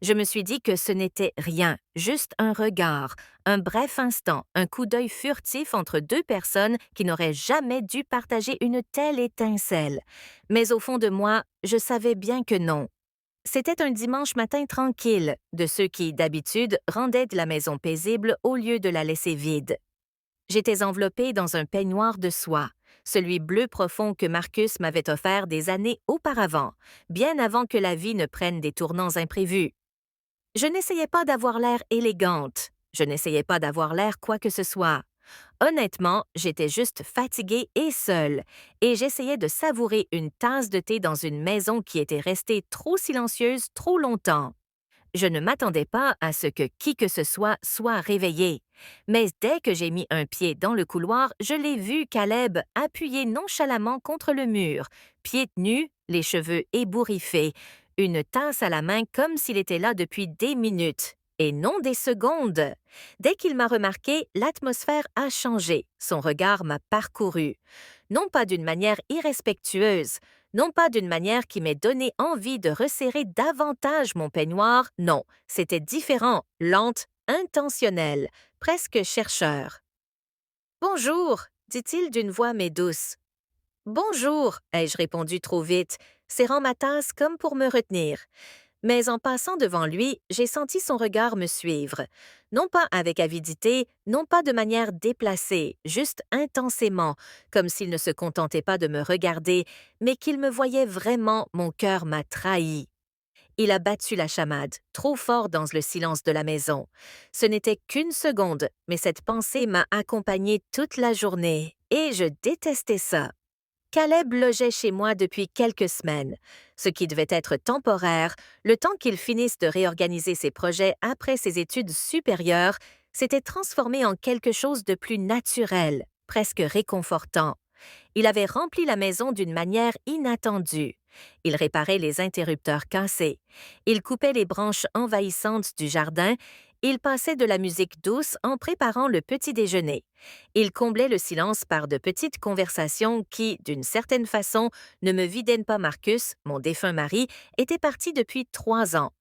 Je me suis dit que ce n'était rien, juste un regard, un bref instant, un coup d'œil furtif entre deux personnes qui n'auraient jamais dû partager une telle étincelle. Mais au fond de moi, je savais bien que non. C'était un dimanche matin tranquille, de ceux qui, d'habitude, rendaient de la maison paisible au lieu de la laisser vide. J'étais enveloppée dans un peignoir de soie, celui bleu profond que Marcus m'avait offert des années auparavant, bien avant que la vie ne prenne des tournants imprévus. Je n'essayais pas d'avoir l'air élégante, je n'essayais pas d'avoir l'air quoi que ce soit. Honnêtement, j'étais juste fatiguée et seule, et j'essayais de savourer une tasse de thé dans une maison qui était restée trop silencieuse trop longtemps. Je ne m'attendais pas à ce que qui que ce soit réveillé. Mais dès que j'ai mis un pied dans le couloir, je l'ai vu Caleb appuyé nonchalamment contre le mur, pieds nus, les cheveux ébouriffés, une tasse à la main comme s'il était là depuis des minutes. Et non des secondes. Dès qu'il m'a remarqué, l'atmosphère a changé, son regard m'a parcouru. Non pas d'une manière irrespectueuse, non pas d'une manière qui m'ait donné envie de resserrer davantage mon peignoir, non, c'était différent, lente, intentionnelle, presque chercheur. Bonjour, dit-il d'une voix mais douce. Bonjour, ai-je répondu trop vite, serrant ma tasse comme pour me retenir. Mais en passant devant lui, j'ai senti son regard me suivre. Non pas avec avidité, non pas de manière déplacée, juste intensément, comme s'il ne se contentait pas de me regarder, mais qu'il me voyait vraiment, mon cœur m'a trahi. Il a battu la chamade, trop fort dans le silence de la maison. Ce n'était qu'une seconde, mais cette pensée m'a accompagnée toute la journée, et je détestais ça. Caleb logeait chez moi depuis quelques semaines, ce qui devait être temporaire, le temps qu'il finisse de réorganiser ses projets après ses études supérieures, s'était transformé en quelque chose de plus naturel, presque réconfortant. Il avait rempli la maison d'une manière inattendue. Il réparait les interrupteurs cassés. Il coupait les branches envahissantes du jardin. Il passait de la musique douce en préparant le petit déjeuner. Il comblait le silence par de petites conversations qui, d'une certaine façon, ne me vidaient pas Marcus, mon défunt mari, était parti depuis 3 ans.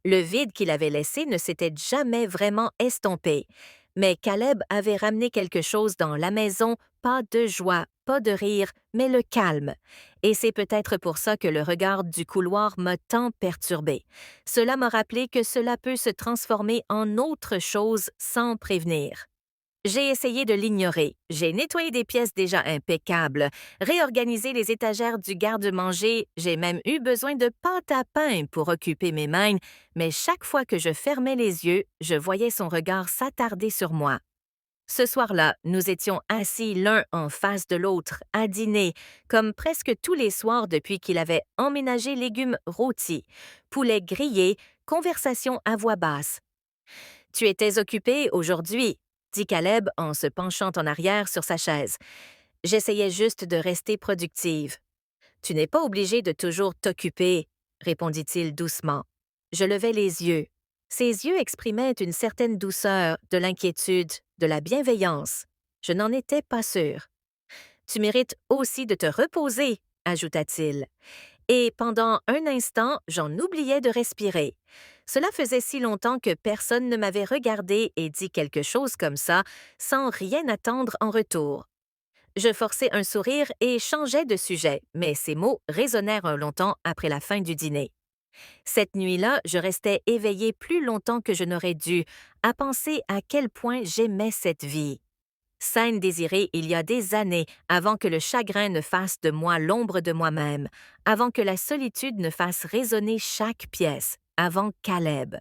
Le vide qu'il avait laissé ne s'était jamais vraiment estompé. Mais Caleb avait ramené quelque chose dans la maison, pas de joie, pas de rire, mais le calme. Et c'est peut-être pour ça que le regard du couloir m'a tant perturbé. Cela m'a rappelé que cela peut se transformer en autre chose sans prévenir. J'ai essayé de l'ignorer. J'ai nettoyé des pièces déjà impeccables, réorganisé les étagères du garde-manger, j'ai même eu besoin de pâte à pain pour occuper mes mains, mais chaque fois que je fermais les yeux, je voyais son regard s'attarder sur moi. Ce soir-là, nous étions assis l'un en face de l'autre, à dîner, comme presque tous les soirs depuis qu'il avait emménagé légumes rôtis, poulet grillé, conversation à voix basse. Tu étais occupé aujourd'hui, dit Caleb en se penchant en arrière sur sa chaise. J'essayais juste de rester productive. Tu n'es pas obligé de toujours t'occuper, répondit-il doucement. Je levai les yeux. Ses yeux exprimaient une certaine douceur, de l'inquiétude, de la bienveillance. Je n'en étais pas sûre. Tu mérites aussi de te reposer, ajouta-t-il. Et pendant un instant, j'en oubliais de respirer. Cela faisait si longtemps que personne ne m'avait regardé et dit quelque chose comme ça, sans rien attendre en retour. Je forçai un sourire et changeai de sujet, mais ces mots résonnèrent un longtemps après la fin du dîner. Cette nuit-là, je restais éveillée plus longtemps que je n'aurais dû, à penser à quel point j'aimais cette vie. Scène désirée il y a des années, avant que le chagrin ne fasse de moi l'ombre de moi-même, avant que la solitude ne fasse résonner chaque pièce, avant Caleb.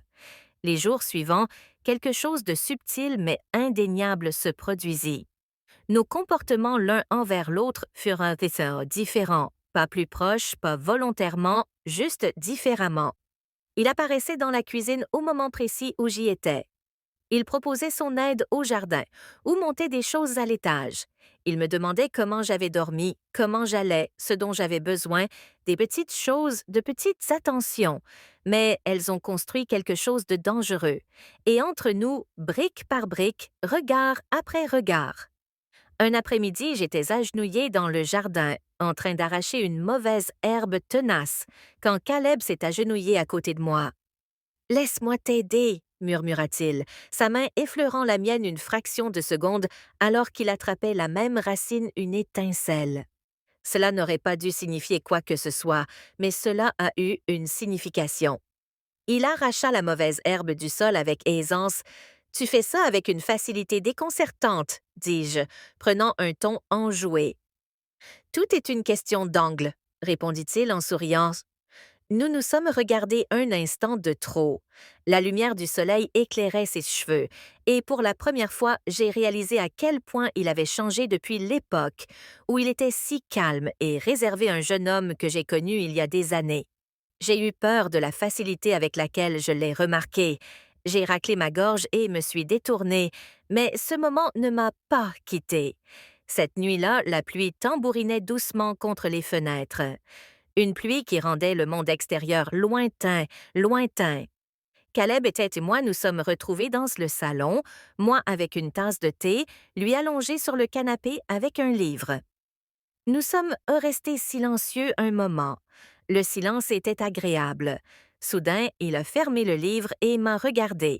Les jours suivants, quelque chose de subtil mais indéniable se produisit. Nos comportements l'un envers l'autre furent un peu différents, pas plus proches, pas volontairement, juste différemment. Il apparaissait dans la cuisine au moment précis où j'y étais. Il proposait son aide au jardin ou montait des choses à l'étage. Il me demandait comment j'avais dormi, comment j'allais, ce dont j'avais besoin, des petites choses, de petites attentions, mais elles ont construit quelque chose de dangereux. Et entre nous, brique par brique, regard après regard. Un après-midi, j'étais agenouillée dans le jardin, en train d'arracher une mauvaise herbe tenace, quand Caleb s'est agenouillé à côté de moi. Laisse-moi t'aider, murmura-t-il, sa main effleurant la mienne une fraction de seconde alors qu'il attrapait la même racine une étincelle. Cela n'aurait pas dû signifier quoi que ce soit, mais cela a eu une signification. Il arracha la mauvaise herbe du sol avec aisance. Tu fais ça avec une facilité déconcertante, dis-je, prenant un ton enjoué. Tout est une question d'angle, répondit-il en souriant. Nous nous sommes regardés un instant de trop. La lumière du soleil éclairait ses cheveux, et pour la première fois, j'ai réalisé à quel point il avait changé depuis l'époque où il était si calme et réservé un jeune homme que j'ai connu il y a des années. J'ai eu peur de la facilité avec laquelle je l'ai remarqué. J'ai raclé ma gorge et me suis détournée, mais ce moment ne m'a pas quittée. Cette nuit-là, la pluie tambourinait doucement contre les fenêtres. Une pluie qui rendait le monde extérieur lointain, lointain. Caleb et moi nous sommes retrouvés dans le salon, moi avec une tasse de thé, lui allongé sur le canapé avec un livre. Nous sommes restés silencieux un moment. Le silence était agréable. Soudain, il a fermé le livre et m'a regardé.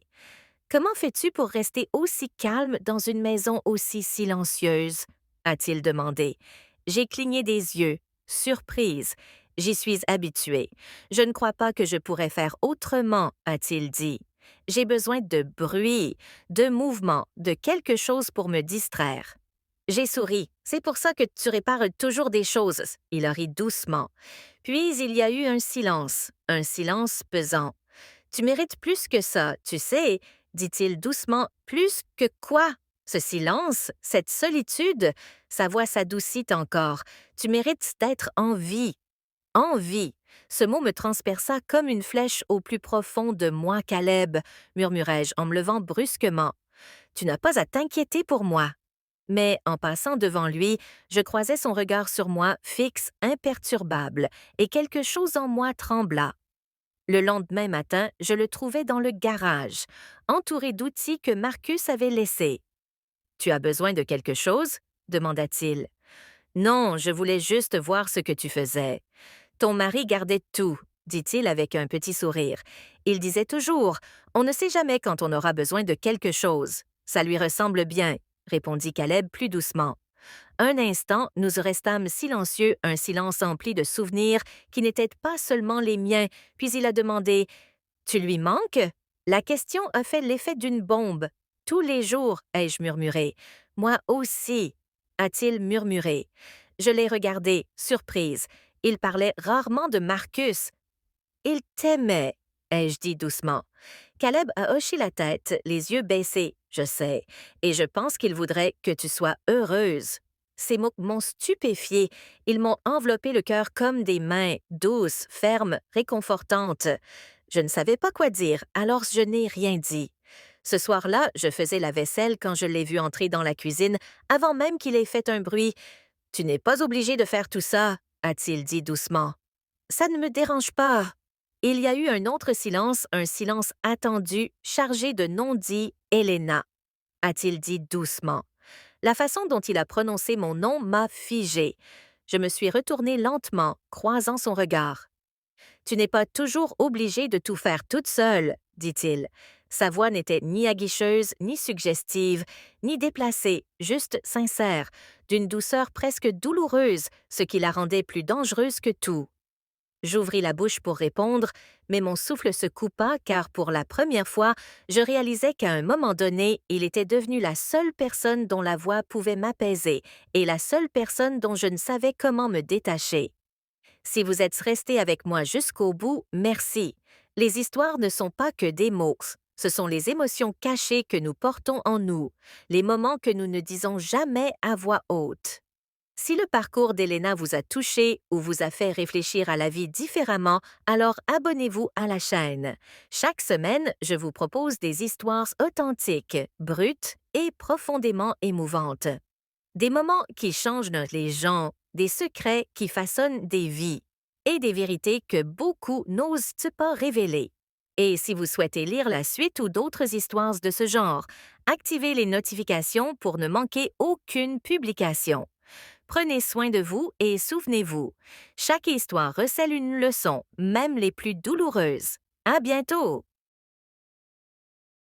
Comment fais-tu pour rester aussi calme dans une maison aussi silencieuse? A-t-il demandé. J'ai cligné des yeux, surprise. J'y suis habituée. Je ne crois pas que je pourrais faire autrement, a-t-il dit. J'ai besoin de bruit, de mouvement, de quelque chose pour me distraire. J'ai souri. C'est pour ça que tu répares toujours des choses. Il a ri doucement. Puis il y a eu un silence pesant. Tu mérites plus que ça, tu sais, dit-il doucement. Plus que quoi? Ce silence, cette solitude, sa voix s'adoucit encore. Tu mérites d'être en vie. En vie. Ce mot me transperça comme une flèche au plus profond de moi, Caleb, murmurai-je en me levant brusquement. Tu n'as pas à t'inquiéter pour moi. Mais en passant devant lui, je croisais son regard sur moi, fixe, imperturbable, et quelque chose en moi trembla. Le lendemain matin, je le trouvais dans le garage, entouré d'outils que Marcus avait laissés. Tu as besoin de quelque chose? Demanda-t-il. Non, je voulais juste voir ce que tu faisais. Ton mari gardait tout, dit-il avec un petit sourire. Il disait toujours, on ne sait jamais quand on aura besoin de quelque chose. Ça lui ressemble bien, répondit Caleb plus doucement. Un instant, nous restâmes silencieux, un silence empli de souvenirs qui n'étaient pas seulement les miens, puis il a demandé « Tu lui manques ?» La question a fait l'effet d'une bombe. « Tous les jours », ai-je murmuré. « Moi aussi », a-t-il murmuré. Je l'ai regardé, surprise. Il parlait rarement de Marcus. « Il t'aimait », ai-je dit doucement. Caleb a hoché la tête, les yeux baissés, je sais, et je pense qu'il voudrait que tu sois heureuse. Ces mots m'ont stupéfié. Ils m'ont enveloppé le cœur comme des mains, douces, fermes, réconfortantes. Je ne savais pas quoi dire, alors je n'ai rien dit. Ce soir-là, je faisais la vaisselle quand je l'ai vu entrer dans la cuisine, avant même qu'il ait fait un bruit. « Tu n'es pas obligé de faire tout ça, » a-t-il dit doucement. « Ça ne me dérange pas. » Il y a eu un autre silence, un silence attendu, chargé de non-dits « Helena », a-t-il dit doucement. La façon dont il a prononcé mon nom m'a figée. Je me suis retournée lentement, croisant son regard. « Tu n'es pas toujours obligée de tout faire toute seule, » dit-il. Sa voix n'était ni aguicheuse, ni suggestive, ni déplacée, juste sincère, d'une douceur presque douloureuse, ce qui la rendait plus dangereuse que tout. J'ouvris la bouche pour répondre, mais mon souffle se coupa car pour la première fois, je réalisais qu'à un moment donné, il était devenu la seule personne dont la voix pouvait m'apaiser et la seule personne dont je ne savais comment me détacher. Si vous êtes resté avec moi jusqu'au bout, merci. Les histoires ne sont pas que des mots. Ce sont les émotions cachées que nous portons en nous, les moments que nous ne disons jamais à voix haute. Si le parcours d'Helena vous a touché ou vous a fait réfléchir à la vie différemment, alors abonnez-vous à la chaîne. Chaque semaine, je vous propose des histoires authentiques, brutes et profondément émouvantes. Des moments qui changent les gens, des secrets qui façonnent des vies et des vérités que beaucoup n'osent pas révéler. Et si vous souhaitez lire la suite ou d'autres histoires de ce genre, activez les notifications pour ne manquer aucune publication. Prenez soin de vous et souvenez-vous, chaque histoire recèle une leçon, même les plus douloureuses. À bientôt!